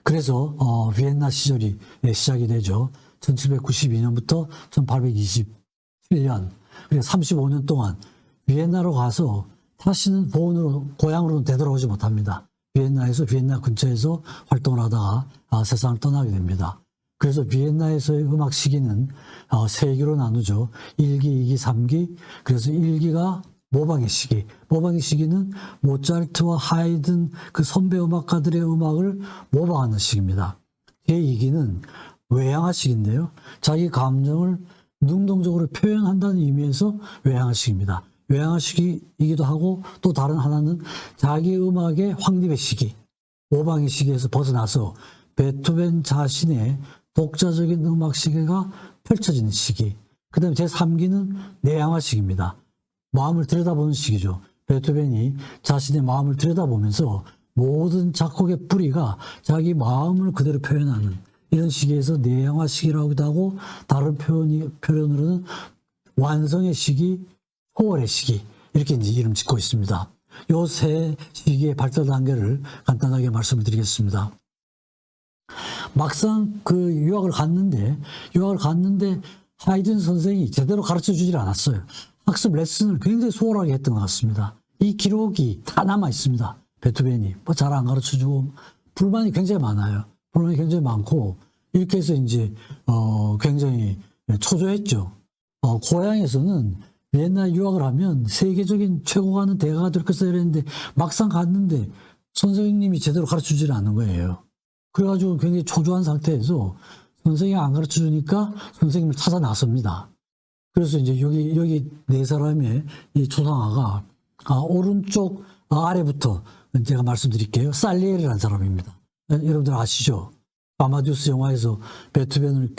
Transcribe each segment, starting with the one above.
그래서 비엔나 시절이 시작이 되죠. 1792년부터 1827년, 그래서 35년 동안 비엔나로 가서 다시는 고향으로 되돌아오지 못합니다. 비엔나에서 비엔나 근처에서 활동을 하다가 세상을 떠나게 됩니다. 그래서 비엔나에서의 음악 시기는 세 개로 나누죠. 1기, 2기, 3기. 그래서 1기가 모방의 시기. 모방의 시기는 모차르트와 하이든 그 선배 음악가들의 음악을 모방하는 시기입니다. 제2기는 외향화 시기인데요. 자기 감정을 능동적으로 표현한다는 의미에서 외향화 시기입니다. 외향화 시기이기도 하고 또 다른 하나는 자기 음악의 확립의 시기, 모방의 시기에서 벗어나서 베토벤 자신의 독자적인 음악 시계가 펼쳐지는 시기. 그 다음에 제3기는 내향화 시기입니다. 마음을 들여다보는 시기죠. 베토벤이 자신의 마음을 들여다보면서 모든 작곡의 뿌리가 자기 마음을 그대로 표현하는 이런 시기에서 내향화 시기라고도 하고, 다른 표현으로는 완성의 시기, 초월의 시기, 이렇게 이제 이름 짓고 있습니다. 요 세 시기의 발달 단계를 간단하게 말씀을 드리겠습니다. 막상 그 유학을 갔는데 하이든 선생이 제대로 가르쳐 주질 않았어요. 학습 레슨을 굉장히 소홀하게 했던 것 같습니다. 이 기록이 다 남아 있습니다. 베토벤이 잘 안 가르쳐 주고 불만이 굉장히 많아요. 불만이 굉장히 많고, 이렇게 해서 이제 굉장히 초조했죠. 고향에서는 비엔나 유학을 하면 세계적인 최고 가는 대가가 될 것이다 이랬는데, 막상 갔는데 선생님이 제대로 가르쳐 주질 않는 거예요. 그래가지고 굉장히 초조한 상태에서 선생님이 안 가르쳐 주니까 선생님을 찾아 나섭니다. 그래서 이제 여기 네 사람의 이 초상화가 오른쪽 아래부터 제가 말씀드릴게요. 살리에르라는 사람입니다. 여러분들 아시죠? 아마디우스 영화에서 베토벤을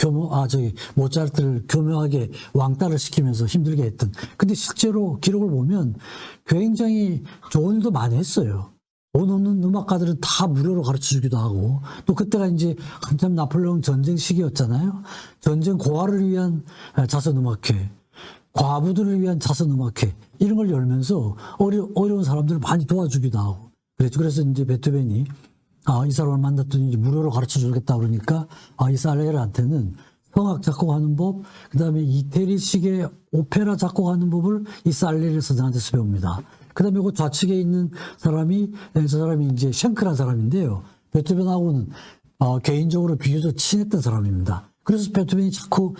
모차르트를 교묘하게 왕따를 시키면서 힘들게 했던. 근데 실제로 기록을 보면 굉장히 좋은 일도 많이 했어요. 돈 없는 음악가들은 다 무료로 가르쳐 주기도 하고, 또 그때가 이제 한참 나폴레옹 전쟁 시기였잖아요. 전쟁 고아를 위한 자선음악회, 과부들을 위한 자선음악회, 이런 걸 열면서 어려운 사람들을 많이 도와주기도 하고. 그래서 이제 베토벤이 이 사람을 만났더니 이제 무료로 가르쳐 주겠다 그러니까 이 살레르한테는 성악 작곡하는 법, 그 다음에 이태리식의 오페라 작곡하는 법을 이 살레르 선생한테서 배웁니다. 그 다음에 그 좌측에 있는 저 사람이 이제 쉔크라는 사람인데요. 베토벤하고는 개인적으로 비교적 친했던 사람입니다. 그래서 베토벤이 자꾸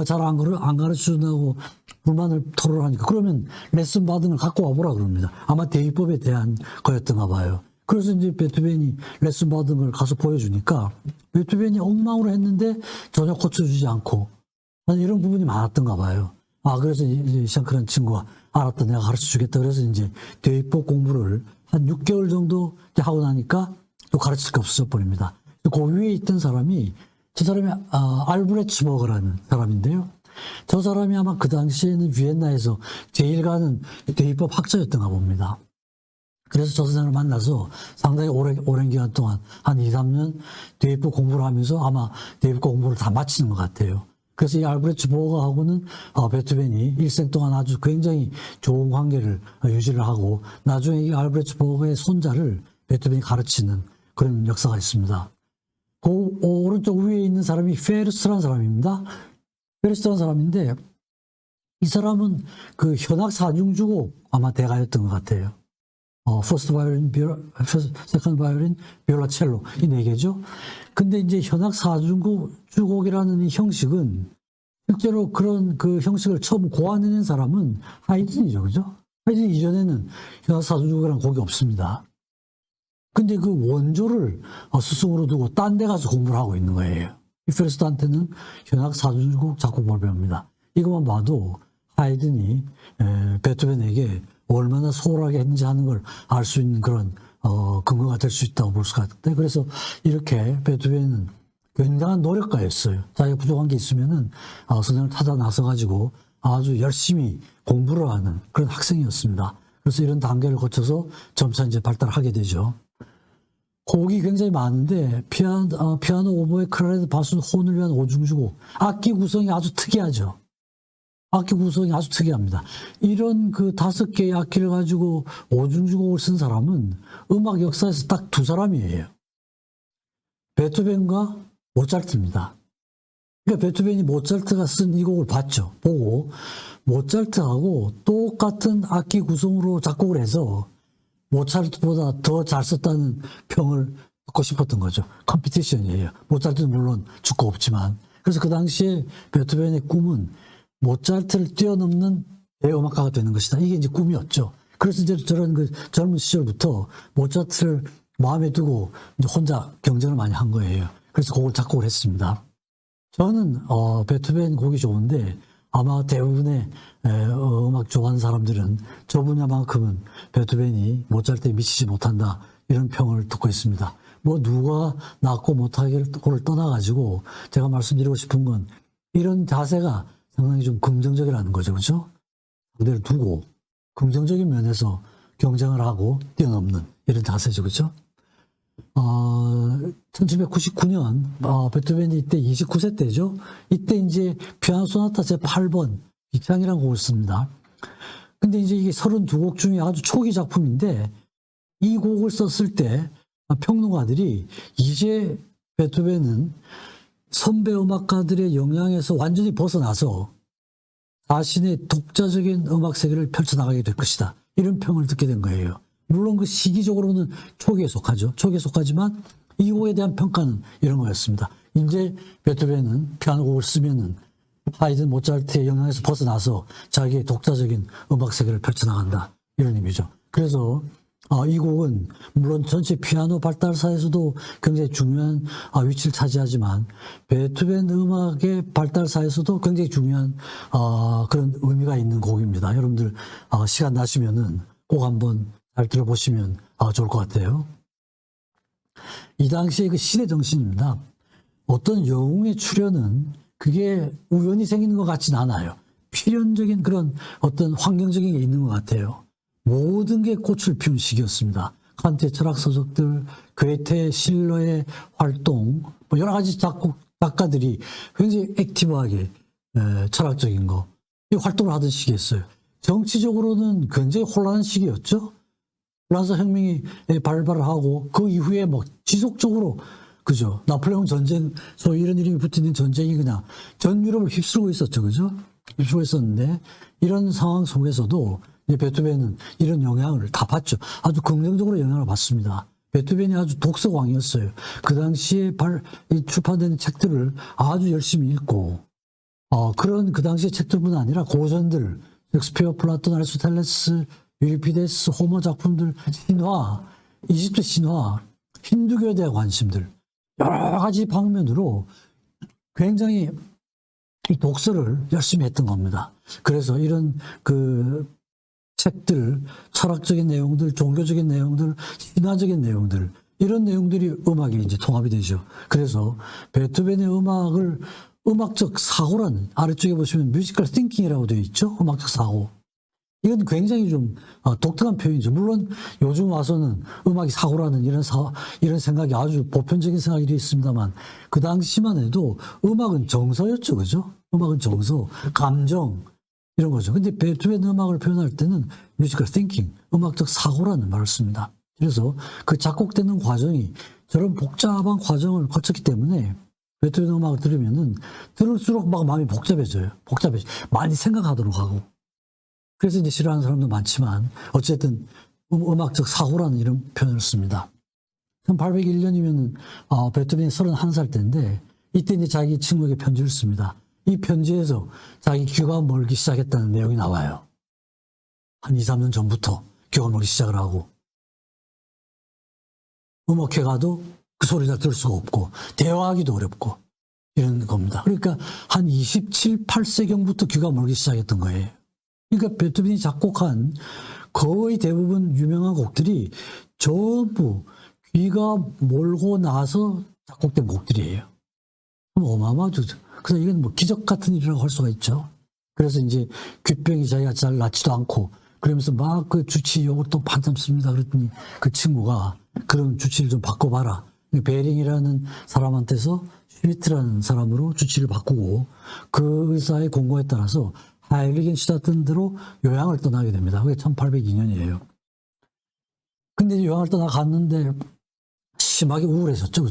잘 안 가르쳐 준다고 불만을 토로하니까, 그러면 레슨 받은 걸 갖고 와보라 그럽니다. 아마 대위법에 대한 거였던가 봐요. 그래서 이제 베토벤이 레슨 받은 걸 가서 보여주니까 베토벤이 엉망으로 했는데 전혀 고쳐주지 않고 이런 부분이 많았던가 봐요. 그래서 이제 샹크라는 친구가 알았다, 내가 가르쳐 주겠다. 그래서 이제 대위법 공부를 한 6개월 정도 하고 나니까 또 가르칠 게 없어져 버립니다. 그 위에 있던 사람이, 저 사람이 알브레츠 버그라는 사람인데요. 저 사람이 아마 그 당시에는 비엔나에서 제일 가는 대위법 학자였던가 봅니다. 그래서 저 선생을 만나서 상당히 오랜 기간 동안 한 2, 3년 대위법 공부를 하면서 아마 대위법 공부를 다 마치는 것 같아요. 그래서 이 알브레츠 보어하고는 베토벤이 일생 동안 아주 굉장히 좋은 관계를 유지를 하고, 나중에 이 알브레츠 보어의 손자를 베토벤이 가르치는 그런 역사가 있습니다. 그 오른쪽 위에 있는 사람이 페르스트라는 사람입니다. 페르스트라는 사람인데, 이 사람은 그 현악 사중주곡 아마 대가였던 것 같아요. 퍼스트 바이올린, 세컨드 바이올린, 비올라첼로, 이 네 개죠. 근데 이제 현악 사중주곡이라는 이 형식은 실제로 그런 그 형식을 처음 고안해낸 사람은 하이든이죠, 그죠? 하이든 이전에는 현악 사중주곡이라는 곡이 없습니다. 근데 그 원조를 스승으로 두고 딴 데 가서 공부를 하고 있는 거예요. 이 페르스트한테는 현악 사중주곡 작곡법을 배웁니다. 이것만 봐도 하이든이 베토벤에게 얼마나 소홀하게 했는지 하는 걸 알 수 있는 그런 근거가 될 수 있다고 볼 수가 있는데, 그래서 이렇게 베토벤은 굉장한 노력가였어요. 자기가 부족한 게 있으면은 선생을 찾아 나서가지고 아주 열심히 공부를 하는 그런 학생이었습니다. 그래서 이런 단계를 거쳐서 점차 이제 발달하게 되죠. 곡이 굉장히 많은데 피아노, 오보에, 클라리넷, 바순, 혼을 위한 오중주곡, 악기 구성이 아주 특이하죠. 악기 구성이 아주 특이합니다. 이런 그 5개의 악기를 가지고 오중주곡을 쓴 사람은 음악 역사에서 딱 2사람이에요. 베토벤과 모차르트입니다. 그러니까 베토벤이 모차르트가 쓴 이 곡을 봤죠. 보고 모차르트하고 똑같은 악기 구성으로 작곡을 해서 모차르트보다 더 잘 썼다는 평을 듣고 싶었던 거죠. 컴피티션이에요. 모차르트는 물론 죽고 없지만. 그래서 그 당시에 베토벤의 꿈은 모차르트를 뛰어넘는 대음악가가 되는 것이다. 이게 이제 꿈이었죠. 그래서 이제 저런 그 젊은 시절부터 모차르트를 마음에 두고 이제 혼자 경쟁을 많이 한 거예요. 그래서 곡을 작곡을 했습니다. 저는 베토벤 곡이 좋은데 아마 대부분의 음악 좋아하는 사람들은 저 분야만큼은 베토벤이 모차르트에 미치지 못한다 이런 평을 듣고 있습니다. 뭐 누가 낫고 못하고를 떠나가지고 제가 말씀드리고 싶은 건 이런 자세가 상당히 좀 긍정적이라는 거죠. 그렇죠? 상대를 두고 긍정적인 면에서 경쟁을 하고 뛰어넘는 이런 자세죠. 그렇죠? 1799년 베토벤이 이때 29세 때죠. 이때 이제 피아노 소나타 제8번 비창이라는 곡을 씁니다. 근데 이제 이게 32곡 중에 아주 초기 작품인데 이 곡을 썼을 때 평론가들이 이제 베토벤은 선배 음악가들의 영향에서 완전히 벗어나서 자신의 독자적인 음악 세계를 펼쳐나가게 될 것이다. 이런 평을 듣게 된 거예요. 물론 그 시기적으로는 초기에 속하죠. 초기에 속하지만 이 곡에 대한 평가는 이런 거였습니다. 이제 베토벤은 피아노 곡을 쓰면은 하이든 모차르트의 영향에서 벗어나서 자기의 독자적인 음악 세계를 펼쳐나간다. 이런 의미죠. 그래서 이 곡은 물론 전체 피아노 발달사에서도 굉장히 중요한 위치를 차지하지만 베토벤 음악의 발달사에서도 굉장히 중요한 그런 의미가 있는 곡입니다. 여러분들 시간 나시면은 꼭 한번 잘 들어보시면 좋을 것 같아요. 이 당시의 그 시대 정신입니다. 어떤 영웅의 출현은 그게 우연히 생기는 것 같진 않아요. 필연적인 그런 어떤 환경적인 게 있는 것 같아요. 모든 게 꽃을 피운 시기였습니다. 칸트의 철학 서적들, 괴테, 실러의 활동, 뭐 여러 가지 작가들이 굉장히 액티브하게 철학적인 거, 이 활동을 하던 시기였어요. 정치적으로는 굉장히 혼란한 시기였죠. 프랑스 혁명이 발발을 하고 그 이후에 뭐 지속적으로 그죠. 나폴레옹 전쟁, 소위 이런 이름이 붙는 전쟁이 그냥 전 유럽을 휩쓸고 있었죠. 그죠? 휩쓸고 있었는데 이런 상황 속에서도 베토벤은 이런 영향을 다 받죠. 아주 긍정적으로 영향을 받습니다. 베토벤이 아주 독서광이었어요. 그 당시에 출판되는 책들을 아주 열심히 읽고, 그런 그 당시의 책들뿐 아니라 고전들, 셰익스피어, 플라톤, 아리스토텔레스, 유리피데스, 호머 작품들, 신화, 이집트 신화, 힌두교에 대한 관심들, 여러 가지 방면으로 굉장히 이 독서를 열심히 했던 겁니다. 그래서 이런 그 책들, 철학적인 내용들, 종교적인 내용들, 신화적인 내용들, 이런 내용들이 음악에 이제 통합이 되죠. 그래서 베토벤의 음악을 음악적 사고라는, 아래쪽에 보시면 뮤지컬 띵킹이라고 되어 있죠. 음악적 사고. 이건 굉장히 좀 독특한 표현이죠. 물론 요즘 와서는 음악이 사고라는 이런 생각이 아주 보편적인 생각이 되어 있습니다만 그 당시만 해도 음악은 정서였죠. 그죠? 음악은 정서, 감정, 이런 거죠. 근데 베토벤 음악을 표현할 때는 뮤지컬 띵킹, 음악적 사고라는 말을 씁니다. 그래서 그 작곡되는 과정이 저런 복잡한 과정을 거쳤기 때문에 베토벤 음악을 들으면은 들을수록 막 마음이 복잡해져요. 많이 생각하도록 하고. 그래서 이제 싫어하는 사람도 많지만 어쨌든 음악적 사고라는 이런 표현을 씁니다. 1801년이면은 베토벤이 31살 때인데 이때 이제 자기 친구에게 편지를 씁니다. 이 편지에서 자기 귀가 멀기 시작했다는 내용이 나와요. 한 2, 3년 전부터 귀가 멀기 시작을 하고 음악회 가도 그 소리를 들을 수가 없고 대화하기도 어렵고 이런 겁니다. 그러니까 한 27, 8세경부터 귀가 멀기 시작했던 거예요. 그러니까 베토벤이 작곡한 거의 대부분 유명한 곡들이 전부 귀가 멀고 나서 작곡된 곡들이에요. 어마어마하죠. 그래서 이건 뭐 기적 같은 일이라고 할 수가 있죠. 그래서 이제 귀병이 자기가 잘 낫지도 않고 그러면서 막 그 주치 욕을 또 한참 씁니다. 그랬더니 그 친구가 그럼 주치를 좀 바꿔봐라. 베링이라는 사람한테서 슈미트라는 사람으로 주치를 바꾸고 그 의사의 공고에 따라서 하일리겐 슈타트대로 요양을 떠나게 됩니다. 그게 1802년이에요. 근데 요양을 떠나갔는데 심하게 우울해졌죠.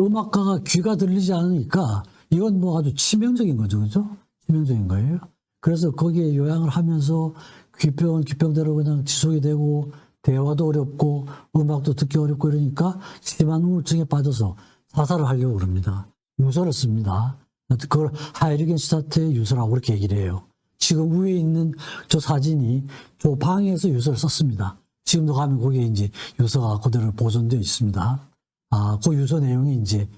음악가가 귀가 들리지 않으니까 이건 뭐 아주 치명적인 거죠. 그죠? 치명적인 거예요. 그래서 거기에 요양을 하면서 귀병은 귀병대로 그냥 지속이 되고 대화도 어렵고 음악도 듣기 어렵고 이러니까 심한 우울증에 빠져서 자살을 하려고 그럽니다. 유서를 씁니다. 그걸 하이리겐슈타트의 유서라고 그렇게 얘기를 해요. 지금 위에 있는 저 사진이 저 방에서 유서를 썼습니다. 지금도 가면 거기에 이제 유서가 그대로 보존되어 있습니다. 그 유서 내용이 이제,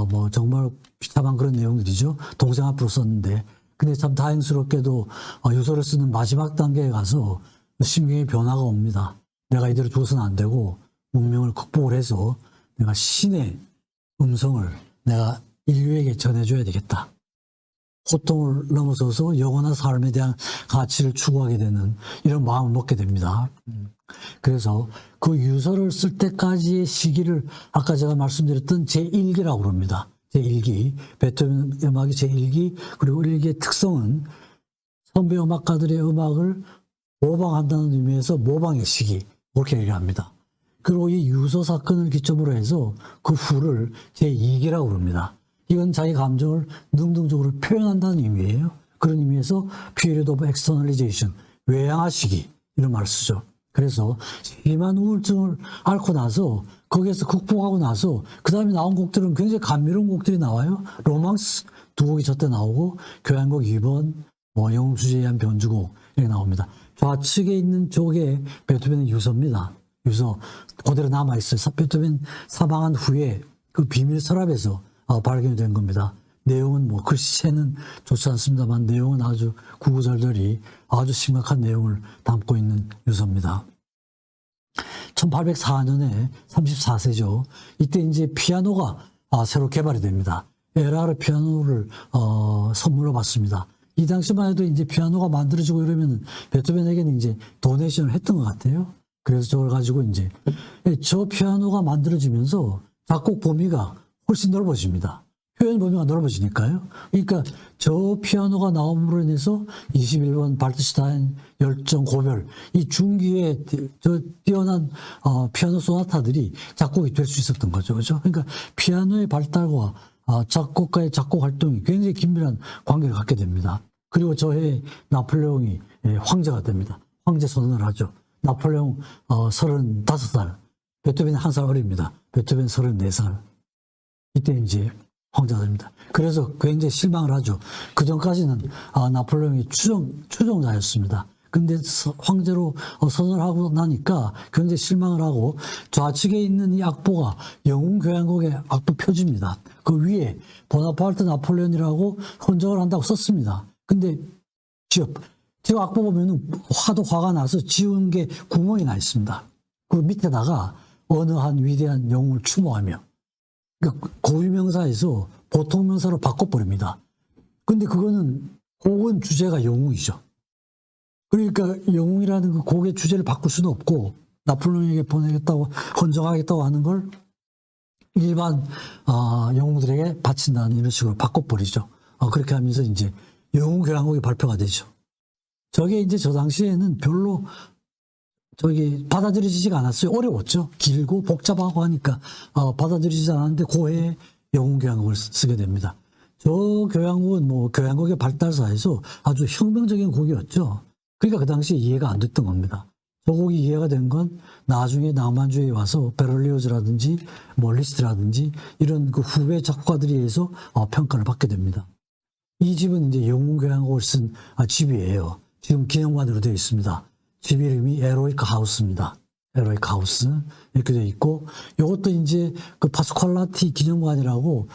뭐 정말 비참한 그런 내용들이죠. 동생 앞으로 썼는데. 근데 참 다행스럽게도 유서를 쓰는 마지막 단계에 가서 심경의 변화가 옵니다. 내가 이대로 죽어서는 안 되고 문명을 극복을 해서 내가 신의 음성을 내가 인류에게 전해줘야 되겠다. 고통을 넘어서서 영원한 삶에 대한 가치를 추구하게 되는 이런 마음을 먹게 됩니다. 그래서 그 유서를 쓸 때까지의 시기를 아까 제가 말씀드렸던 제1기라고 그럽니다. 제1기, 베토벤 음악의 제1기, 그리고 1기의 특성은 선배 음악가들의 음악을 모방한다는 의미에서 모방의 시기, 그렇게 얘기합니다. 그리고 이 유서 사건을 기점으로 해서 그 후를 제2기라고 그럽니다. 이건 자기 감정을 능동적으로 표현한다는 의미예요. 그런 의미에서 period of externalization, 외양화 시기, 이런 말을 쓰죠. 그래서 심한 우울증을 앓고 나서 거기에서 극복하고 나서 그 다음에 나온 곡들은 굉장히 감미로운 곡들이 나와요. 로망스 두 곡이 저때 나오고 교향곡 2번, 뭐 영웅 주제에 의한 변주곡 이렇게 나옵니다. 좌측에 있는 쪽에 베토벤의 유서입니다. 유서 그대로 남아있어요. 베토벤 사망한 후에 그 비밀 서랍에서 발견이 된 겁니다. 내용은 뭐 글씨체는 좋지 않습니다만 내용은 아주 구구절절히 아주 심각한 내용을 담고 있는 유서입니다. 1804년에 34세죠. 이때 이제 피아노가 새로 개발이 됩니다. 에라르 피아노를 선물로 받습니다. 이 당시만 해도 이제 피아노가 만들어지고 이러면 베토벤에게는 이제 도네이션을 했던 것 같아요. 그래서 저걸 가지고 이제 저 피아노가 만들어지면서 작곡 범위가 훨씬 넓어집니다. 표현 범위가 넓어지니까요. 그러니까 저 피아노가 나옴으로 인해서 21번 발트슈타인 열정 고별 이 중기의 저 뛰어난 피아노 소나타들이 작곡이 될 수 있었던 거죠. 그죠? 그러니까 피아노의 발달과 작곡가의 작곡 활동이 굉장히 긴밀한 관계를 갖게 됩니다. 그리고 저해 나폴레옹이 황제가 됩니다. 황제 선언을 하죠. 나폴레옹 35살, 베토벤이 1살 어립니다. 베토벤 34살. 이때 이제 황제가 됩니다. 그래서 굉장히 실망을 하죠. 그 전까지는 나폴레옹이 추종자였습니다. 근데 황제로 선언하고 나니까 굉장히 실망을 하고 좌측에 있는 이 악보가 영웅 교향곡의 악보 표지입니다. 그 위에 보나파르트 나폴레옹이라고 헌정을 한다고 썼습니다. 근데 지금 악보 보면은 화도 화가 나서 지운 게 구멍이 나 있습니다. 그 밑에다가 어느 한 위대한 영웅을 추모하며 그러니까 고유명사에서 보통명사로 바꿔버립니다. 근데 그거는 곡은 주제가 영웅이죠. 그러니까 영웅이라는 그 곡의 주제를 바꿀 수는 없고 나폴레옹에게 보내겠다고 헌정하겠다고 하는 걸 일반 영웅들에게 바친다는 이런 식으로 바꿔버리죠. 그렇게 하면서 이제 영웅 교향곡이 발표가 되죠. 저게 이제 저 당시에는 별로 받아들여지지가 않았어요. 어려웠죠. 길고 복잡하고 하니까 받아들여지지 않았는데 고해에 영웅 교향곡을 쓰게 됩니다. 저 교향곡은 뭐 교향곡의 발달사에서 아주 혁명적인 곡이었죠. 그러니까 그 당시에 이해가 안 됐던 겁니다. 저 곡이 이해가 된 건 나중에 낭만주의에 와서 베를리오즈라든지 뭐 리스트라든지 이런 그 후배 작곡가들에 의해서 평가를 받게 됩니다. 이 집은 이제 영웅 교향곡을 쓴 집이에요. 지금 기념관으로 되어 있습니다. 집 이름이 에로이크 하우스입니다. 에로이크 하우스 이렇게 되어 있고 이것도 이제 그 파스콜라티 기념관이라고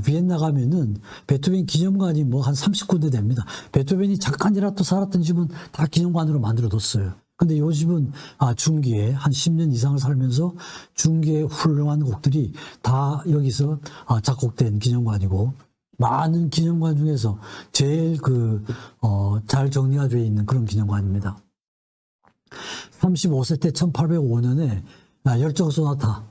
비엔나 가면은 베토벤 기념관이 뭐 한 30군데 됩니다. 베토벤이 잠깐이라도 살았던 집은 다 기념관으로 만들어 뒀어요. 근데 이 집은 중기에 한 10년 이상을 살면서 중기의 훌륭한 곡들이 다 여기서 작곡된 기념관이고 많은 기념관 중에서 제일 잘 정리가 되어 있는 그런 기념관입니다. 35세 때 1805년에 열정 소나타,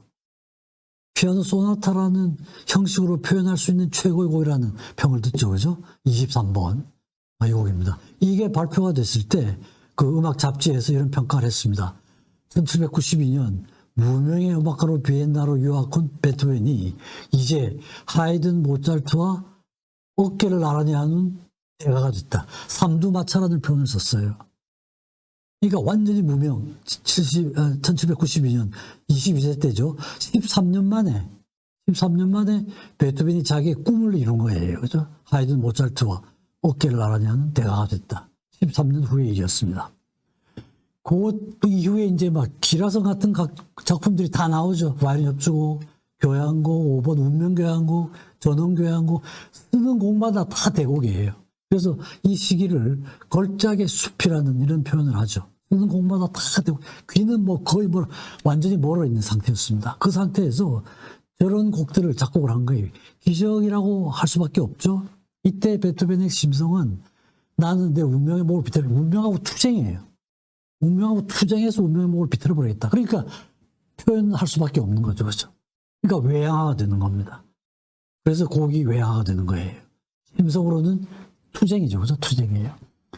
피아노 소나타라는 형식으로 표현할 수 있는 최고의 곡이라는 평을 듣죠. 그죠? 23번 이 곡입니다. 이게 발표가 됐을 때 그 음악 잡지에서 이런 평가를 했습니다. 1792년 무명의 음악가로 비엔나로 유학 온 베토벤이 이제 하이든 모차르트와 어깨를 나란히 하는 대가가 됐다. 삼두마차라는 표현을 썼어요. 그러니까 완전히 무명, 1792년 22세 때죠. 13년 만에 베토벤이 자기의 꿈을 이룬 거예요. 그죠? 하이든 모차르트와 어깨를 나란히 하는 대가가 됐다. 13년 후의 일이었습니다. 그 이후에 이제 막 기라성 같은 작품들이 다 나오죠. 바이올린 협주곡, 교향곡, 5번 운명교향곡, 전원교향곡, 쓰는 곡마다 다 대곡이에요. 그래서 이 시기를 걸작의 숲이라는 이런 표현을 하죠. 쓰는 곡마다 다 대곡. 귀는 뭐 거의 뭐 완전히 멀어 있는 상태였습니다. 그 상태에서 저런 곡들을 작곡을 한 거예요. 기적이라고 할 수밖에 없죠. 이때 베토벤의 심성은 나는 내 운명의 목을 비틀어, 운명하고 투쟁이에요. 운명하고 투쟁해서 운명의 목을 비틀어 버리겠다. 그러니까 표현할 수밖에 없는 거죠. 그렇죠? 그러니까 외양화가 되는 겁니다. 그래서 곡이 외양화가 되는 거예요. 심성으로는 투쟁이죠. 그죠? 투쟁이에요.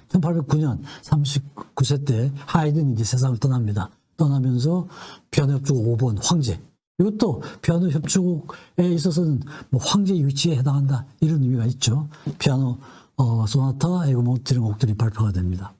1809년 39세 때 하이든이 이제 세상을 떠납니다. 떠나면서 피아노 협주곡 5번 황제. 이것도 피아노 협주곡에 있어서는 뭐 황제의 위치에 해당한다. 이런 의미가 있죠. 피아노 소나타, 에그몬트 이런 곡들이 발표가 됩니다.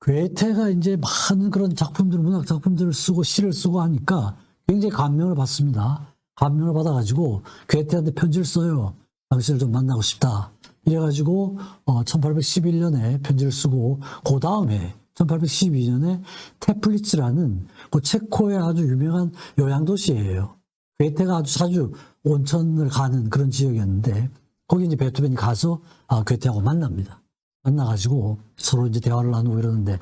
괴테가 이제 많은 그런 작품들, 문학 작품들을 쓰고 시를 쓰고 하니까 굉장히 감명을 받습니다. 감명을 받아가지고 괴테한테 편지를 써요. 당신을 좀 만나고 싶다. 이래가지고 1811년에 편지를 쓰고 그 다음에 1812년에 테플리츠라는 그 체코의 아주 유명한 요양도시예요. 괴테가 아주 자주 온천을 가는 그런 지역이었는데 거기 이제 베토벤이 가서 괴테하고 만납니다. 만나가지고 서로 이제 대화를 나누고 이러는데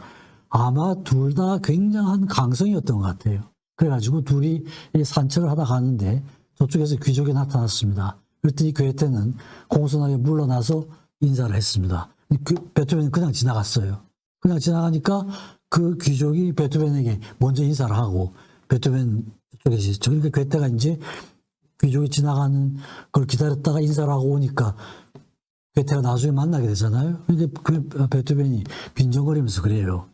아마 둘 다 굉장한 강성이었던 것 같아요. 그래가지고 둘이 산책을 하다 가는데 저쪽에서 귀족이 나타났습니다. 그랬더니 괴테는 공손하게 물러나서 인사를 했습니다. 베토벤은 그냥 지나갔어요. 그냥 지나가니까 그 귀족이 베토벤에게 먼저 인사를 하고 베토벤 쪽에 있었죠. 그러니까 괴테가 이제 귀족이 지나가는 걸 기다렸다가 인사를 하고 오니까 괴테가 나중에 만나게 되잖아요. 그러니까 베토벤이 빈정거리면서 그래요.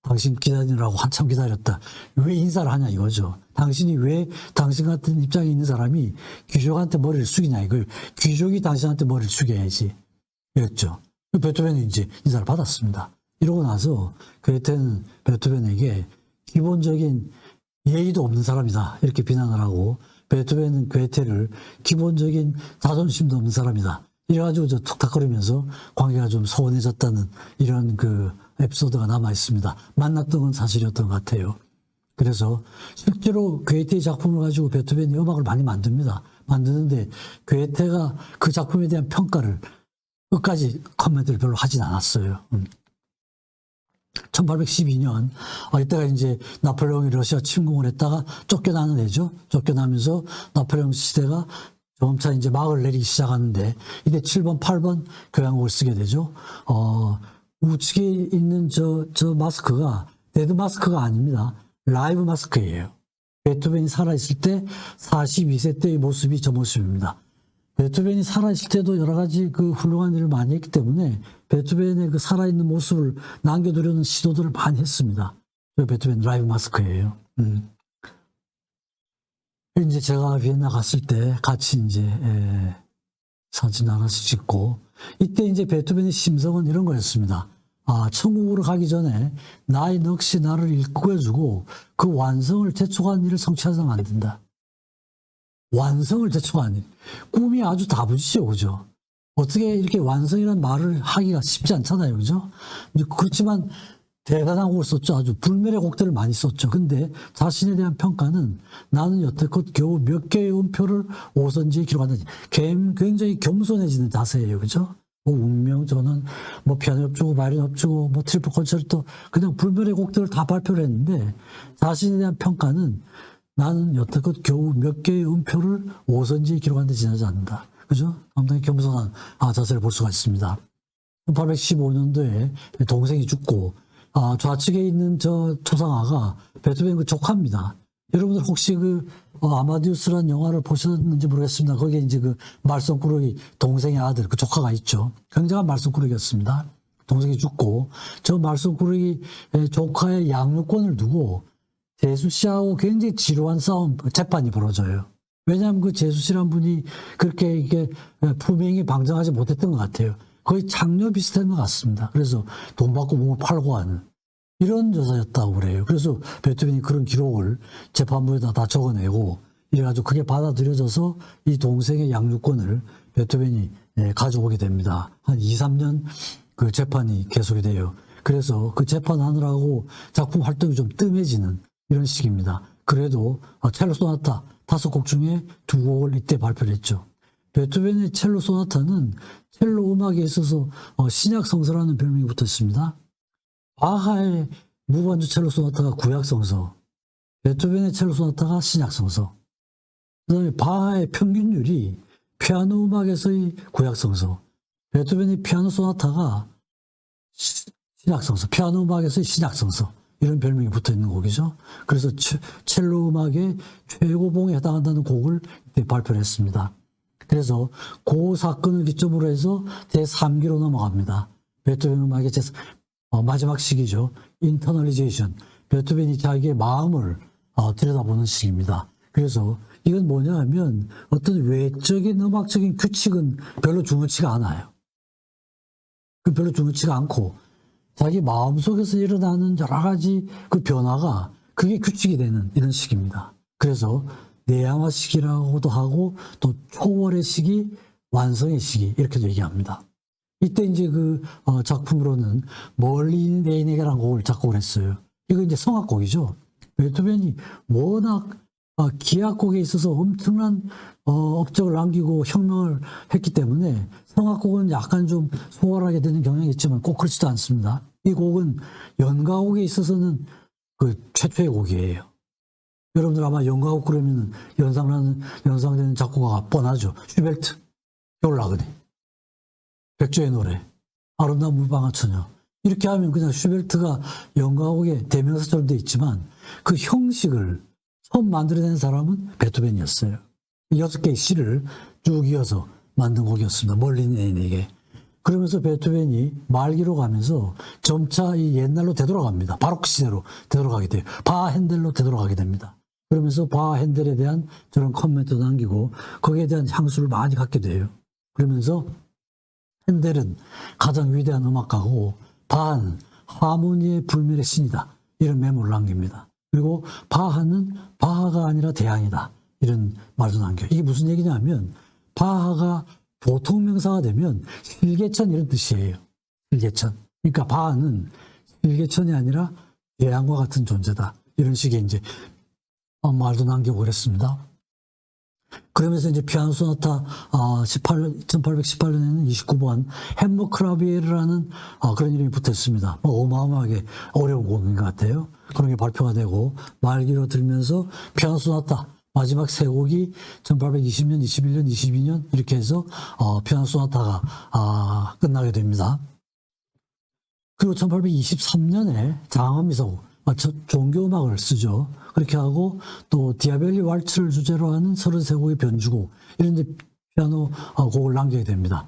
당신 기다리느라고 한참 기다렸다. 왜 인사를 하냐 이거죠. 당신이 왜 당신 같은 입장에 있는 사람이 귀족한테 머리를 숙이냐 이거예요. 귀족이 당신한테 머리를 숙여야지. 이랬죠. 베토벤은 이제 인사를 받았습니다. 이러고 나서 괴테는 베토벤에게 기본적인 예의도 없는 사람이다. 이렇게 비난을 하고 베토벤은 괴테를 기본적인 자존심도 없는 사람이다. 이래가지고 툭탁거리면서 관계가 좀 소원해졌다는 이런 그 에피소드가 남아 있습니다. 만났던 건 사실이었던 것 같아요. 그래서 실제로 괴테의 작품을 가지고 베토벤이 음악을 많이 만듭니다. 만드는데 괴테가 그 작품에 대한 평가를 끝까지 코멘트를 별로 하진 않았어요. 1812년 이때가 이제 나폴레옹이 러시아 침공을 했다가 쫓겨나는 해죠. 쫓겨나면서 나폴레옹 시대가 점차 이제 막을 내리기 시작하는데 이때 7번, 8번 교향곡을 쓰게 되죠. 우측에 있는 저 마스크가 데드 마스크가 아닙니다. 라이브 마스크예요. 베토벤이 살아있을 때 42세 때의 모습이 저 모습입니다. 베토벤이 살아있을 때도 여러 가지 그 훌륭한 일을 많이 했기 때문에 베토벤의 그 살아있는 모습을 남겨두려는 시도들을 많이 했습니다. 베토벤 라이브 마스크예요. 이제 제가 비엔나 갔을 때 같이 이제 사진 하나씩 찍고 이때 이제 베토벤의 심성은 이런 거였습니다. 천국으로 가기 전에 나의 넋이 나를 일구어주고 그 완성을 재촉한 일을 성취하서는 안 된다. 완성을 재촉한 일. 꿈이 아주 다부지죠, 그죠? 어떻게 이렇게 완성이라는 말을 하기가 쉽지 않잖아요, 그죠? 그렇지만 대단한 곡을 썼죠. 아주 불멸의 곡들을 많이 썼죠. 근데 자신에 대한 평가는 나는 여태껏 겨우 몇 개의 음표를 오선지에 기록한다. 굉장히 겸손해지는 자세예요, 그죠? 뭐 운명, 저는 뭐 피아노 협주고 바이올린 협주고 뭐 트리플 콘체르토 그냥 불멸의 곡들을 다 발표를 했는데 자신에 대한 평가는 나는 여태껏 겨우 몇 개의 음표를 오선지에 기록한 데 지나지 않는다. 그죠? 상당히 겸손한 자세를 볼 수가 있습니다. 1815년도에 동생이 죽고 좌측에 있는 저 초상화가 베토벤 그 조카입니다. 여러분들 혹시 그 아마디우스라는 영화를 보셨는지 모르겠습니다. 거기에 이제 그 말썽꾸러기 동생의 아들 그 조카가 있죠. 굉장한 말썽꾸러기였습니다. 동생이 죽고 저 말썽꾸러기 조카의 양육권을 두고 재수 씨하고 굉장히 지루한 싸움, 재판이 벌어져요. 왜냐하면 그 재수 씨란 분이 그렇게 이게 품행이 방장하지 못했던 것 같아요. 거의 장녀 비슷한 것 같습니다. 그래서 돈 받고 몸을 팔고 하는 이런 여자였다고 그래요. 그래서 베토벤이 그런 기록을 재판부에다 다 적어내고 이래가지고 그게 받아들여져서 이 동생의 양육권을 베토벤이 가져오게 됩니다. 한 2, 3년 그 재판이 계속이 돼요. 그래서 그 재판하느라고 작품 활동이 좀 뜸해지는 이런 시기입니다. 그래도 첼로 소나타 5곡 중에 2곡을 이때 발표를 했죠. 베토벤의 첼로 소나타는 첼로 음악에 있어서 신약 성서라는 별명이 붙었습니다. 바하의 무반주 첼로 소나타가 구약 성서, 베토벤의 첼로 소나타가 신약 성서. 그다음에 바하의 평균율이 피아노 음악에서의 구약 성서, 베토벤의 피아노 소나타가 신약 성서, 피아노 음악에서의 신약 성서. 이런 별명이 붙어 있는 곡이죠. 그래서 첼로 음악의 최고봉에 해당한다는 곡을 이때 발표를 했습니다. 그래서 그 사건을 기점으로 해서 제3기로 넘어갑니다. 베토벤 음악의 마지막 시기죠. 인터널리제이션. 베토벤이 자기의 마음을 들여다보는 시기입니다. 그래서 이건 뭐냐 하면 어떤 외적인 음악적인 규칙은 별로 중요치가 않아요. 별로 중요치가 않고 자기 마음속에서 일어나는 여러 가지 그 변화가 그게 규칙이 되는 이런 시기입니다. 그래서 내향화 시기라고도 하고 또 초월의 시기, 완성의 시기 이렇게도 얘기합니다. 이때 이제 그 작품으로는 멀리 있는 애인에게라는 곡을 작곡을 했어요. 이거 이제 성악곡이죠. 베토벤이 워낙 기악곡에 있어서 엄청난 업적을 남기고 혁명을 했기 때문에 성악곡은 약간 좀 소홀하게 되는 경향이 있지만 꼭 그렇지도 않습니다. 이 곡은 연가곡에 있어서는 그 최초의 곡이에요. 여러분들 아마 연가곡 그러면 연상되는 작곡가가 뻔하죠. 슈베르트, 겨울나그네, 백조의 노래, 아름다운 물방아처녀. 이렇게 하면 그냥 슈베르트가 연가곡의 대명사처럼 돼 있지만 그 형식을 처음 만들어낸 사람은 베토벤이었어요. 6개의 시를 쭉 이어서 만든 곡이었습니다. 멀리 있는 애인에게. 그러면서 베토벤이 말기로 가면서 점차 이 옛날로 되돌아갑니다. 바로크 시대로 되돌아가게 돼요. 바하 핸델로 되돌아가게 됩니다. 그러면서 바하 핸델에 대한 저런 코멘트도 남기고 거기에 대한 향수를 많이 갖게 돼요. 그러면서 핸델은 가장 위대한 음악가고 바하는 하모니의 불멸의 신이다. 이런 메모를 남깁니다. 그리고 바하는 바하가 아니라 대항이다. 이런 말도 남겨요. 이게 무슨 얘기냐면 바하가 보통 명사가 되면 실개천 이런 뜻이에요. 실개천. 그러니까 바하는 실개천이 아니라 대항과 같은 존재다. 이런 식의 이제 말도 남기고 그랬습니다. 그러면서 이제 피아노 소나타 1818년에는 29번 햄머 크라비에르라는 그런 이름이 붙었습니다. 어마어마하게 어려운 곡인 것 같아요. 그런 게 발표가 되고 말기로 들면서 피아노 소나타 마지막 세 곡이 1820년, 21년, 22년 이렇게 해서 피아노 소나타가 끝나게 됩니다. 그리고 1823년에 장엄 미사곡, 종교음악을 쓰죠. 그렇게 하고 또 디아벨리 왈츠를 주제로 하는 33곡의 변주곡 이런 데 피아노 곡을 남기게 됩니다.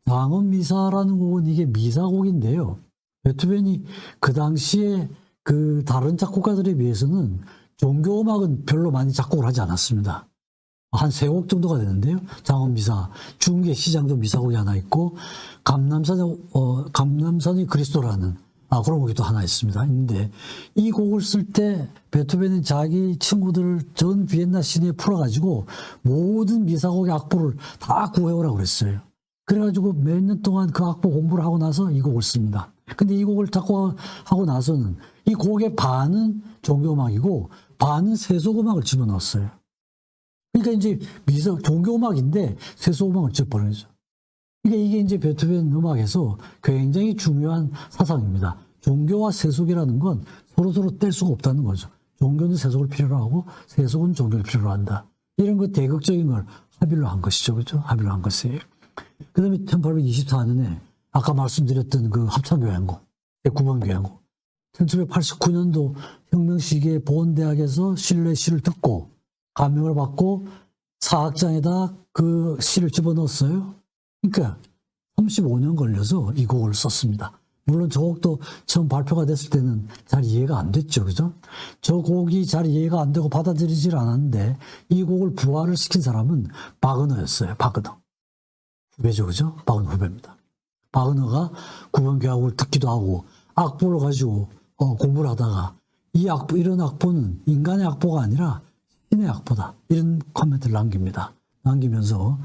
장엄 미사라는 곡은 이게 미사곡인데요. 베토벤이 그 당시에 그 다른 작곡가들에 비해서는 종교음악은 별로 많이 작곡을 하지 않았습니다. 한 3곡 정도가 되는데요. 장엄 미사, 중계 시장도 미사곡이 하나 있고 감남산의 그리스도라는 그런 곡이 또 하나 있습니다. 있는데 이 곡을 쓸 때 베토벤은 자기 친구들을 전 비엔나 시내에 풀어가지고 모든 미사곡의 악보를 다 구해오라고 그랬어요. 그래가지고 몇 년 동안 그 악보 공부를 하고 나서 이 곡을 씁니다. 근데 이 곡을 작곡하고 나서는 이 곡의 반은 종교음악이고 반은 세속음악을 집어넣었어요. 그러니까 이제 종교음악인데 세속음악을 집어넣었죠. 그러니까 이게 이제 베토벤 음악에서 굉장히 중요한 사상입니다. 종교와 세속이라는 건 서로서로 뗄 수가 없다는 거죠. 종교는 세속을 필요로 하고 세속은 종교를 필요로 한다. 이런 거 대극적인 걸 합의로 한 것이죠. 그렇죠? 합의로 한 것이에요. 그 다음에 1824년에 아까 말씀드렸던 그 합창교향곡, 9번 교향곡. 1789년도 혁명 시기에 보온대학에서 실내 시를 듣고 감명을 받고 사학장에다 그 시를 집어넣었어요. 그러니까 35년 걸려서 이 곡을 썼습니다. 물론 저 곡도 처음 발표가 됐을 때는 잘 이해가 안 됐죠. 그죠? 저 곡이 잘 이해가 안 되고 받아들이질 않았는데 이 곡을 부활을 시킨 사람은 바그너였어요. 바그너. 후배죠. 그죠? 바그너 후배입니다. 바그너가 구본교향곡을 듣기도 하고 악보를 가지고 공부를 하다가 이 악보, 이런 악보는 인간의 악보가 아니라 신의 악보다. 이런 코멘트를 남깁니다. 남기면서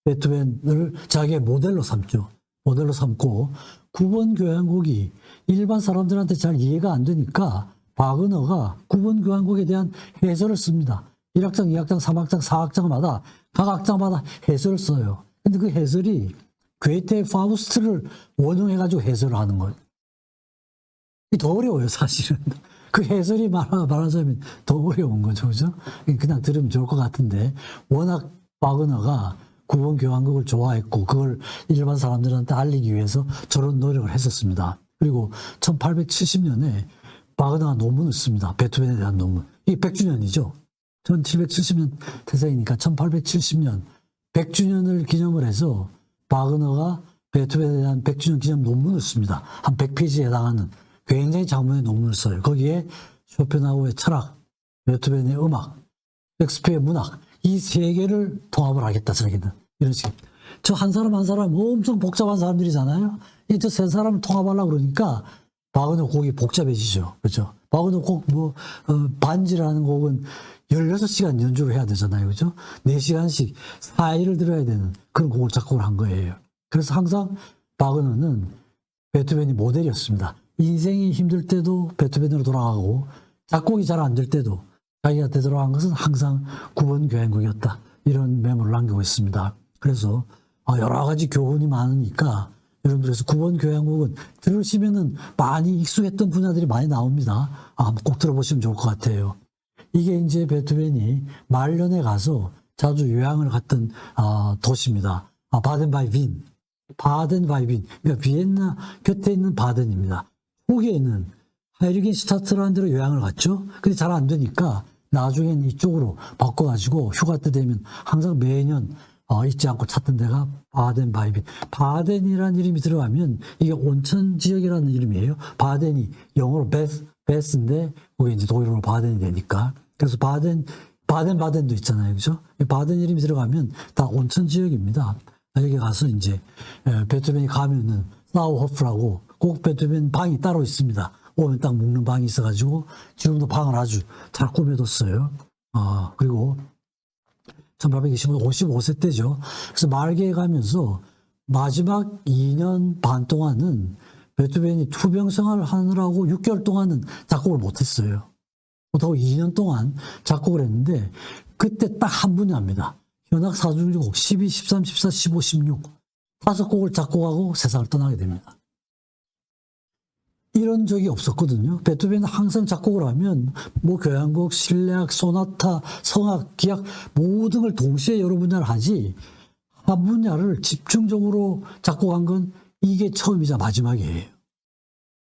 베토벤을 자기의 모델로 삼죠. 모델로 삼고 9번 교향곡이 일반 사람들한테 잘 이해가 안 되니까 바그너가 9번 교향곡에 대한 해설을 씁니다. 1악장, 2악장, 3악장, 4악장마다 각 악장마다 해설을 써요. 근데 그 해설이 괴테의 파우스트를 원용해가지고 해설을 하는 거예요. 더 어려워요, 사실은. 그 해설이 말하자면 더 어려운 거죠, 그죠? 그냥 들으면 좋을 것 같은데, 워낙 바그너가 9번 교향곡을 좋아했고, 그걸 일반 사람들한테 알리기 위해서 저런 노력을 했었습니다. 그리고 1870년에 바그너가 논문을 씁니다. 베토벤에 대한 논문. 이게 100주년이죠. 1770년 태생이니까 1870년 100주년을 기념을 해서 바그너가 베토벤에 대한 100주년 기념 논문을 씁니다. 한 100페이지에 해당하는 굉장히 장문의 논문을 써요. 거기에 쇼펜하우의 철학, 베토벤의 음악, 셰익스피어의 문학, 이 세 개를 통합을 하겠다, 자기는. 이런 식. 저 한 사람 한 사람 엄청 복잡한 사람들이잖아요. 저 세 사람을 통합하려고 그러니까 바그너 곡이 복잡해지죠. 그죠? 바그너 곡, 반지라는 곡은 16시간 연주를 해야 되잖아요. 그죠? 4시간씩 4일을 들어야 되는 그런 곡을 작곡을 한 거예요. 그래서 항상 바그너는 베토벤이 모델이었습니다. 인생이 힘들 때도 베토벤으로 돌아가고 작곡이 잘 안 될 때도 자기가 되돌아간 것은 항상 9번 교향곡이었다. 이런 메모를 남기고 있습니다. 그래서 여러 가지 교훈이 많으니까 여러분들께서 9번 교향곡은 들으시면은 많이 익숙했던 분야들이 많이 나옵니다. 한번 꼭 들어보시면 좋을 것 같아요. 이게 이제 베토벤이 말년에 가서 자주 요양을 갔던 도시입니다. 바덴바이빈. 바덴바이빈. 그러니까 비엔나 곁에 있는 바덴입니다. 후기에는 하이리겐슈타트라는 데로 요양을 갔죠. 근데 잘 안 되니까 나중엔 이쪽으로 바꿔가지고 휴가 때 되면 항상 매년 잊지 않고 찾던 데가 바덴바이빈. 바덴이라는 이름이 들어가면 이게 온천 지역이라는 이름이에요. 바덴이 영어로 베스인데 그게 이제 독일어로 바덴이 되니까. 그래서 바덴도 있잖아요. 그죠? 바덴 이름이 들어가면 다 온천 지역입니다. 여기 가서 이제 베토벤이 가면은 사우호프라고 꼭 베토벤 방이 따로 있습니다. 오면 딱 묵는 방이 있어가지고 지금도 방을 아주 잘 꾸며뒀어요. 그리고 1825년 55세 때죠. 그래서 말기에 가면서 마지막 2년 반 동안은 베토벤이 투병 생활을 하느라고 6개월 동안은 작곡을 못했어요. 못하고 2년 동안 작곡을 했는데 그때 딱 한 분야입니다. 현악 4중주곡 12, 13, 14, 15, 16 5곡을 작곡하고 세상을 떠나게 됩니다. 이런 적이 없었거든요. 베토벤은 항상 작곡을 하면 교향곡, 실내악, 소나타, 성악, 기악 모든 걸 동시에 여러 분야를 하지 한 분야를 집중적으로 작곡한 건 이게 처음이자 마지막이에요.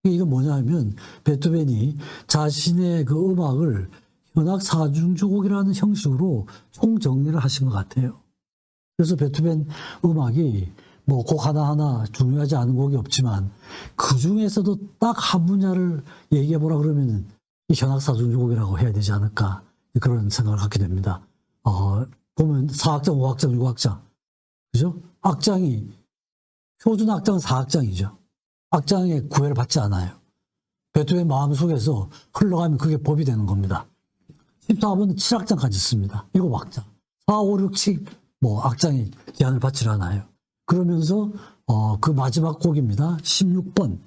이건 뭐냐면 베토벤이 자신의 그 음악을 현악 4중주곡이라는 형식으로 총정리를 하신 것 같아요. 그래서 베토벤 음악이 곡 하나하나 중요하지 않은 곡이 없지만 그 중에서도 딱 한 분야를 얘기해보라 그러면은 이 현악 4중주곡이라고 해야 되지 않을까 그런 생각을 갖게 됩니다. 보면 4악장, 5악장, 6악장 그죠? 악장이 표준 악장은 4악장이죠. 악장에 구애를 받지 않아요. 베토벤 마음속에서 흘러가면 그게 법이 되는 겁니다. 14번은 7악장까지 씁니다. 7악장. 4, 5, 6, 7 악장이 제한을 받지 않아요. 그러면서 그 마지막 곡입니다. 16번.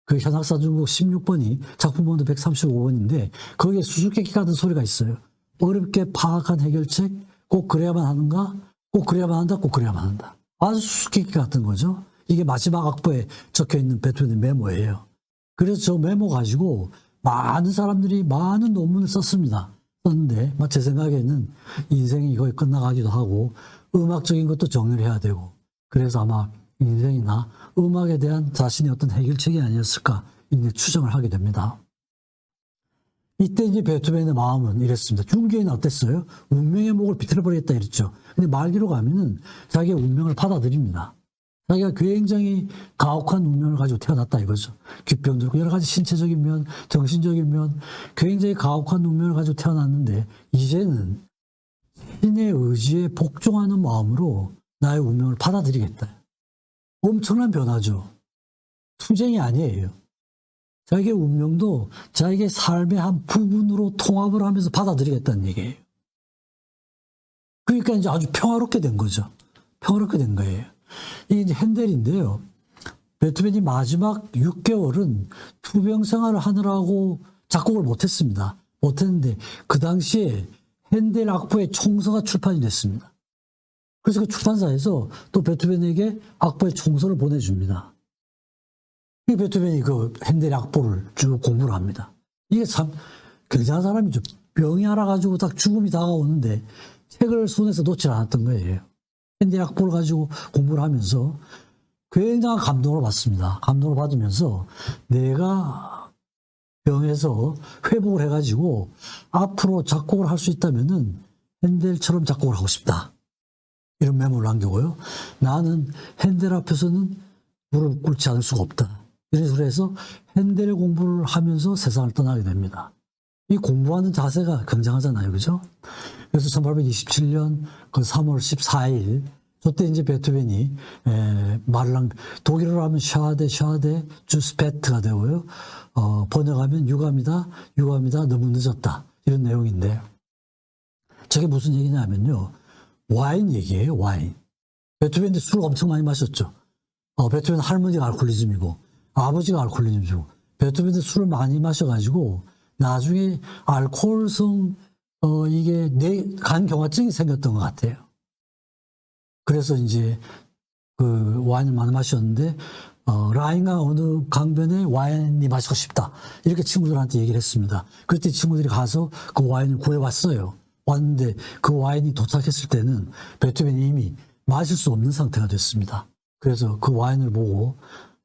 그 현악사중곡 16번이 작품번호 135번인데 거기에 수수께끼 같은 소리가 있어요. 어렵게 파악한 해결책 꼭 그래야만 하는가? 꼭 그래야만 한다? 꼭 그래야만 한다. 아주 수수께끼 같은 거죠. 이게 마지막 악보에 적혀있는 베토벤의 메모예요. 그래서 저 메모 가지고 많은 사람들이 많은 논문을 썼습니다. 썼는데 제 생각에는 인생이 거의 끝나가기도 하고 음악적인 것도 정리를 해야 되고 그래서 아마 인생이나 음악에 대한 자신의 어떤 해결책이 아니었을까 이제 추정을 하게 됩니다. 이때 이제 베토벤의 마음은 이랬습니다. 중기에는 어땠어요? 운명의 목을 비틀어버리겠다 이랬죠. 근데 말기로 가면은 자기의 운명을 받아들입니다. 자기가 굉장히 가혹한 운명을 가지고 태어났다 이거죠. 귓병도 있고 여러 가지 신체적인 면, 정신적인 면, 굉장히 가혹한 운명을 가지고 태어났는데 이제는 신의 의지에 복종하는 마음으로 나의 운명을 받아들이겠다. 엄청난 변화죠. 투쟁이 아니에요. 자기의 운명도 자기의 삶의 한 부분으로 통합을 하면서 받아들이겠다는 얘기예요. 그러니까 이제 아주 평화롭게 된 거죠. 평화롭게 된 거예요. 이게 이제 핸델인데요. 베토벤이 마지막 6개월은 투병 생활을 하느라고 작곡을 못했습니다. 못했는데 그 당시에 핸델 악보의 총서가 출판이 됐습니다. 그래서 그 출판사에서 또 베토벤에게 악보의 총서를 보내줍니다. 이 베토벤이 그 핸델의 악보를 쭉 공부를 합니다. 이게 참 굉장한 사람이죠. 병이 하나 가지고 딱 죽음이 다가오는데 책을 손에서 놓지 않았던 거예요. 핸델 악보를 가지고 공부를 하면서 굉장한 감동을 받습니다. 감동을 받으면서 내가 병에서 회복을 해가지고 앞으로 작곡을 할 수 있다면은 핸델처럼 작곡을 하고 싶다. 이런 메모를 남기고요. 나는 핸델 앞에서는 무릎 꿇지 않을 수가 없다. 이런 식으로 해서 핸델 공부를 하면서 세상을 떠나게 됩니다. 이 공부하는 자세가 굉장하잖아요. 그죠? 그래서 1827년 그 3월 14일, 저때 이제 베토벤이 독일어로 하면 샤데 주스페트가 되고요. 번역하면 유감이다, 너무 늦었다. 이런 내용인데, 저게 무슨 얘기냐면요. 와인 얘기예요, 와인. 베토벤도 술을 엄청 많이 마셨죠. 베토벤 할머니가 알코올리즘이고, 아버지가 알코올리즘이고, 베토벤도 술을 많이 마셔가지고, 나중에 알코올성, 이게 간 경화증이 생겼던 것 같아요. 그래서 이제 그 와인을 많이 마셨는데, 라인강 어느 강변에 와인이 마시고 싶다. 이렇게 친구들한테 얘기를 했습니다. 그때 친구들이 가서 그 와인을 구해왔어요. 왔는데 그 와인이 도착했을 때는 베토벤이 이미 마실 수 없는 상태가 됐습니다. 그래서 그 와인을 보고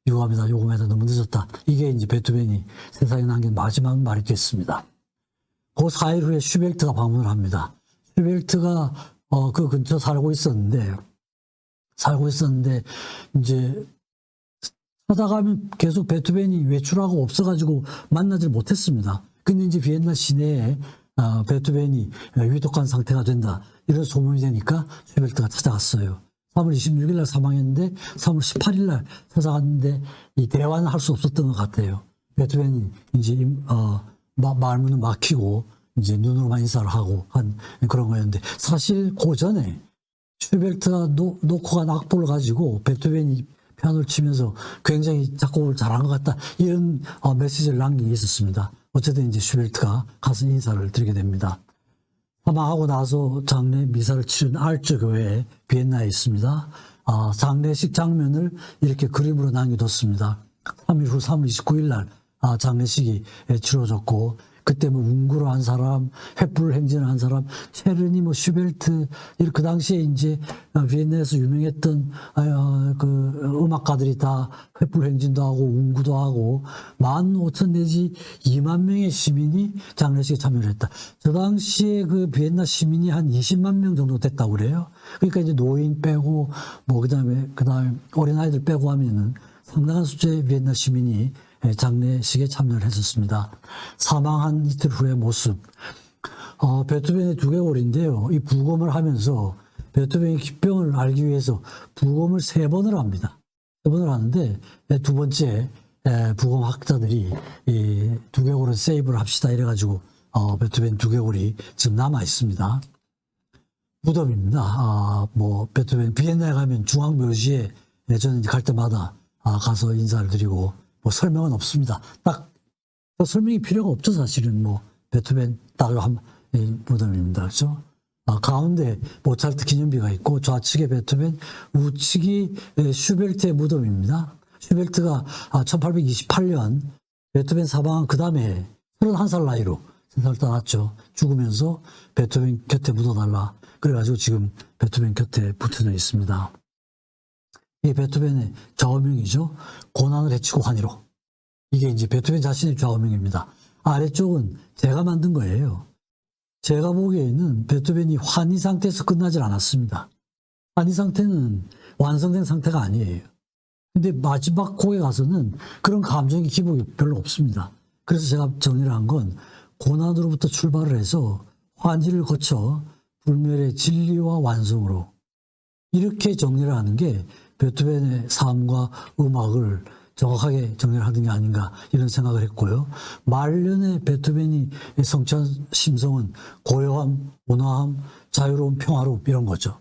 유감이다, 너무 늦었다. 이게 이제 베토벤이 세상에 남긴 마지막 말이 됐습니다. 그 4일 후에 슈베르트가 방문을 합니다. 슈베르트가 그 근처 살고 있었는데 이제 하다가면 계속 베토벤이 외출하고 없어가지고 만나질 못했습니다. 근데 이제 비엔나 시내에 베토벤이 위독한 상태가 된다. 이런 소문이 되니까 슈베르트가 찾아갔어요. 3월 26일 날 사망했는데 3월 18일 날 찾아갔는데 이 대화는 할 수 없었던 것 같아요. 베토벤이 이제 말문을 막히고 이제 눈으로만 인사를 하고 한 그런 거였는데 사실 그 전에 슈베르트가 놓고 간 악보를 가지고 베토벤이 피아노를 치면서 굉장히 작곡을 잘한 것 같다. 이런 메시지를 남긴 게 있었습니다. 어쨌든 이제 슈베르트가 가서 인사를 드리게 됩니다. 사망하고 나서 장례 미사를 치른 알츠 교회 비엔나에 있습니다. 장례식 장면을 이렇게 그림으로 남겨뒀습니다. 3일 후 3월 29일 날 장례식이 치러졌고 그때 뭐 운구를 한 사람, 횃불 행진을 한 사람, 체르니, 슈베르트, 그 당시에 이제 비엔나에서 유명했던 그 음악가들이 다 횃불 행진도 하고 운구도 하고 15,000 내지 2만 명의 시민이 장례식에 참여를 했다. 저 당시에 그 비엔나 시민이 한 20만 명 정도 됐다고 그래요. 그러니까 이제 노인 빼고 그다음에 어린아이들 빼고 하면은 상당한 숫자의 비엔나 시민이 장례식에 참여를 했었습니다. 사망한 이틀 후의 모습. 베토벤의 두개골인데요. 이 부검을 하면서 베토벤의 기병을 알기 위해서 부검을 3번을 합니다. 3번을 하는데 두 번째 부검학자들이 이 두개골은 세이브를 합시다 이래가지고 베토벤 두개골이 지금 남아 있습니다. 무덤입니다. 베토벤 비엔나에 가면 중앙묘지에 저는 갈 때마다 가서 인사를 드리고 설명은 없습니다. 딱 설명이 필요가 없죠. 사실은 베토벤 한 무덤입니다. 그렇죠? 가운데 모차르트 기념비가 있고 좌측에 베토벤, 우측이 슈베르트의 무덤입니다. 슈베르트가 1828년 베토벤 사망한 그 다음에 31살 나이로 세상을 떠났죠. 죽으면서 베토벤 곁에 묻어달라. 그래가지고 지금 베토벤 곁에 붙어 있습니다. 이게 베토벤의 좌우명이죠. 고난을 헤치고 환희로. 이게 이제 베토벤 자신의 좌우명입니다. 아래쪽은 제가 만든 거예요. 제가 보기에는 베토벤이 환희 상태에서 끝나질 않았습니다. 환희 상태는 완성된 상태가 아니에요. 근데 마지막 곡에 가서는 그런 감정의 기복이 별로 없습니다. 그래서 제가 정리를 한 건 고난으로부터 출발을 해서 환지를 거쳐 불멸의 진리와 완성으로 이렇게 정리를 하는 게 베토벤의 삶과 음악을 정확하게 정리를 하는 게 아닌가 이런 생각을 했고요. 말년에 베토벤이 성취한 심성은 고요함, 온화함, 자유로움, 평화로움 이런 거죠.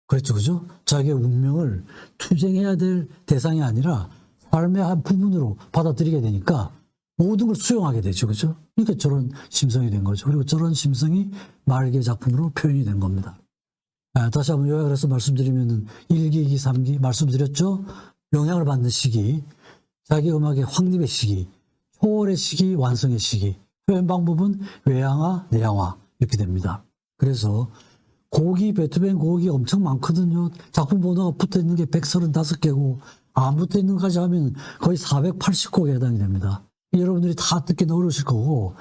그렇죠, 그죠? 자기의 운명을 투쟁해야 될 대상이 아니라 삶의 한 부분으로 받아들이게 되니까 모든 걸 수용하게 되죠, 그죠? 그러니까 저런 심성이 된 거죠. 그리고 저런 심성이 말기의 작품으로 표현이 된 겁니다. 다시 한번 요약을 해서 말씀드리면은 1기, 2기, 3기 말씀드렸죠? 영향을 받는 시기, 자기 음악의 확립의 시기, 초월의 시기, 완성의 시기, 표현 방법은 외향화, 내향화 이렇게 됩니다. 그래서 곡이 베토벤 곡이 엄청 많거든요. 작품 번호가 붙어 있는 게 135개고 안 붙어 있는 것까지 하면 거의 480곡에 해당이 됩니다. 여러분들이 다 듣기는 어려우실 거고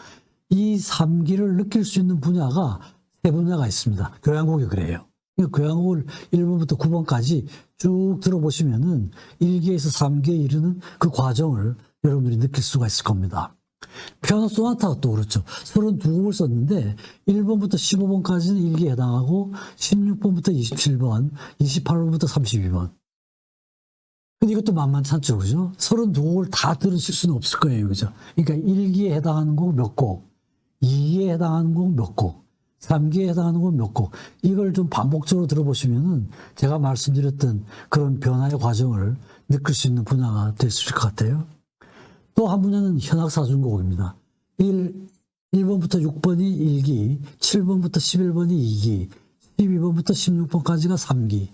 이 3기를 느낄 수 있는 분야가 세 분야가 있습니다. 교향곡이 그래요. 교향곡을 1번부터 9번까지 쭉 들어보시면은 1기에서 3기에 이르는 그 과정을 여러분들이 느낄 수가 있을 겁니다. 피아노 소나타가 또 그렇죠. 32곡을 썼는데 1번부터 15번까지는 1기에 해당하고 16번부터 27번, 28번부터 32번. 근데 이것도 만만찮죠, 그죠? 32곡을 다 들으실 수는 없을 거예요, 그죠? 그러니까 1기에 해당하는 곡 몇 곡, 2기에 해당하는 곡 몇 곡, 3기에 해당하는 곡 몇 곡. 이걸 좀 반복적으로 들어보시면은 제가 말씀드렸던 그런 변화의 과정을 느낄 수 있는 분야가 될 수 있을 것 같아요. 또 한 분야는 현악사중곡입니다. 1번부터 6번이 1기, 7번부터 11번이 2기, 12번부터 16번까지가 3기.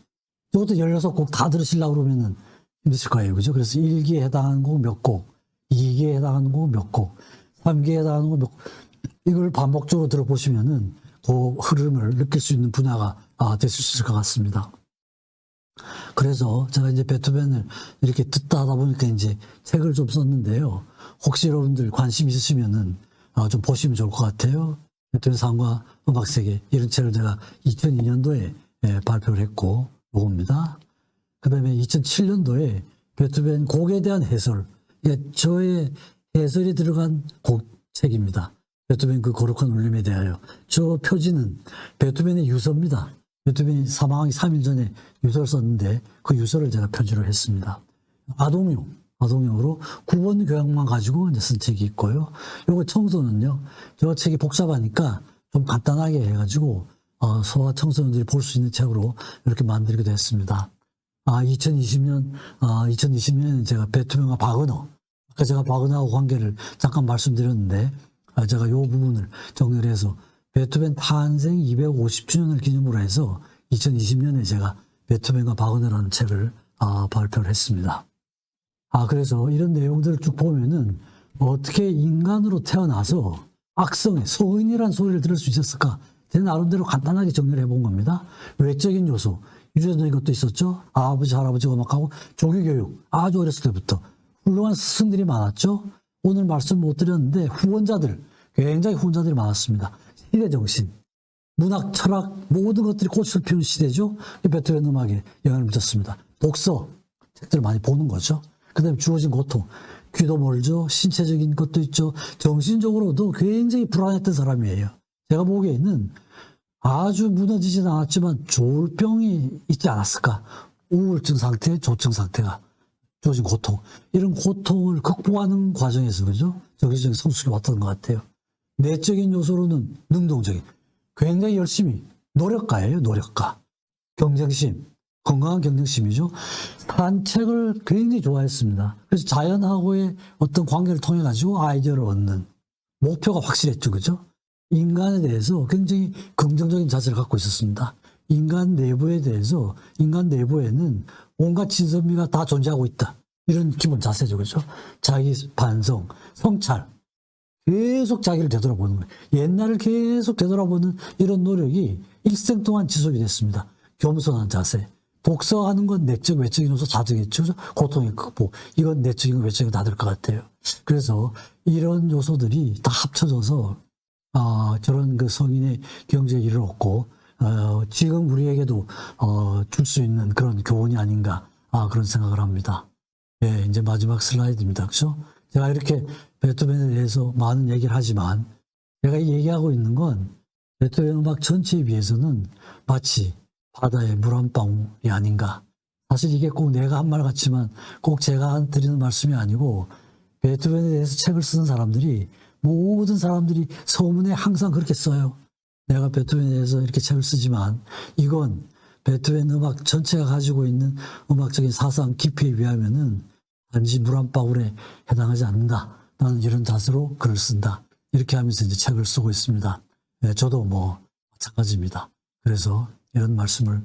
이것도 16곡 다 들으시려고 그러면은 힘드실 거예요. 그죠? 그래서 1기에 해당하는 곡 몇 곡, 2기에 해당하는 곡 몇 곡, 3기에 해당하는 곡 몇 곡. 이걸 반복적으로 들어보시면은 그 흐름을 느낄 수 있는 분야가 되실 수 있을 것 같습니다. 그래서 제가 이제 베토벤을 이렇게 듣다 하다 보니까 이제 책을 좀 썼는데요. 혹시 여러분들 관심 있으시면은 좀 보시면 좋을 것 같아요. 베토벤 삶과 음악 세계 이런 책을 제가 2002년도에 발표를 했고 요겁니다. 그 다음에 2007년도에 베토벤 곡에 대한 해설, 저의 해설이 들어간 책입니다. 베토벤 그 거룩한 울림에 대하여. 저 표지는 베토벤의 유서입니다. 베토벤이 사망하기 3일 전에 유서를 썼는데 그 유서를 제가 편집을 했습니다. 아동용으로 9번 교양만 가지고 이제 쓴 책이 있고요. 요거 청소는요, 저 책이 복잡하니까 좀 간단하게 해가지고 소아 청소년들이 볼 수 있는 책으로 이렇게 만들기도 했습니다. 2020년에는 제가 베토벤과 바그너, 아까 제가 바그너하고 관계를 잠깐 말씀드렸는데 제가 요 부분을 정리를 해서 베토벤 탄생 250주년을 기념으로 해서 2020년에 제가 베토벤과 바그너라는 책을 발표를 했습니다. 그래서 이런 내용들을 쭉 보면은 어떻게 인간으로 태어나서 악성의 소인이라는 소리를 들을 수 있었을까? 제 나름대로 간단하게 정리를 해본 겁니다. 외적인 요소, 유전적인 것도 있었죠. 아버지, 할아버지가 음악하고 조기교육, 아주 어렸을 때부터 훌륭한 스승들이 많았죠. 오늘 말씀 못 드렸는데 굉장히 후원자들이 많았습니다. 시대정신, 문학, 철학 모든 것들이 꽃을 피우는 시대죠. 베토벤 음악에 영향을 미쳤습니다. 독서, 책들을 많이 보는 거죠. 그 다음에 주어진 고통, 귀도 멀죠. 신체적인 것도 있죠. 정신적으로도 굉장히 불안했던 사람이에요. 제가 보기에는 아주 무너지진 않았지만 조울병이 있지 않았을까. 우울증 상태, 조증 상태가 주어진 고통, 이런 고통을 극복하는 과정에서 그죠? 정신적인 성숙이 왔던 것 같아요. 내적인 요소로는 능동적인, 굉장히 열심히 노력가예요. 노력가, 경쟁심, 건강한 경쟁심이죠. 산책을 굉장히 좋아했습니다. 그래서 자연하고의 어떤 관계를 통해 가지고 아이디어를 얻는 목표가 확실했죠. 그죠? 인간에 대해서 굉장히 긍정적인 자세를 갖고 있었습니다. 인간 내부에는 온갖 진선미가 다 존재하고 있다. 이런 기본 자세죠. 그죠? 자기 반성, 성찰. 계속 자기를 되돌아보는 거예요. 옛날을 계속 되돌아보는 이런 노력이 일생 동안 지속이 됐습니다. 겸손한 자세. 독서하는 건 내적, 외적인 요소 다 되겠죠. 고통의 극복. 이건 내적인, 외적인 다 될 것 같아요. 그래서 이런 요소들이 다 합쳐져서 저런 그 성인의 경제에 이르렀고 지금 우리에게도 줄 수 있는 그런 교훈이 아닌가 그런 생각을 합니다. 예, 이제 마지막 슬라이드입니다. 그죠? 제가 이렇게 베토벤에 대해서 많은 얘기를 하지만 제가 얘기하고 있는 건 베토벤 음악 전체에 비해서는 마치 바다의 물 한 방울이 아닌가. 사실 이게 꼭 내가 한 말 같지만 꼭 제가 드리는 말씀이 아니고 베토벤에 대해서 책을 쓰는 사람들이 모든 사람들이 서문에 항상 그렇게 써요. 내가 베토벤에 대해서 이렇게 책을 쓰지만 이건 베토벤 음악 전체가 가지고 있는 음악적인 사상 깊이에 비하면은 단지 물 한 방울에 해당하지 않는다. 나는 이런 자세로 글을 쓴다. 이렇게 하면서 이제 책을 쓰고 있습니다. 네, 저도 뭐 마찬가지입니다. 그래서 이런 말씀을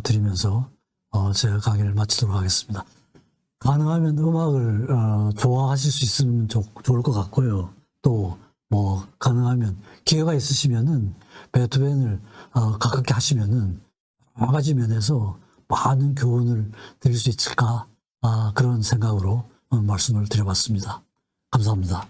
드리면서 제가 강의를 마치도록 하겠습니다. 가능하면 음악을 좋아하실 수 있으면 좋을 것 같고요. 또 뭐 가능하면 기회가 있으시면은 베토벤을 가깝게 하시면은 여러 가지 면에서 많은 교훈을 드릴 수 있을까 그런 생각으로 말씀을 드려봤습니다. 감사합니다.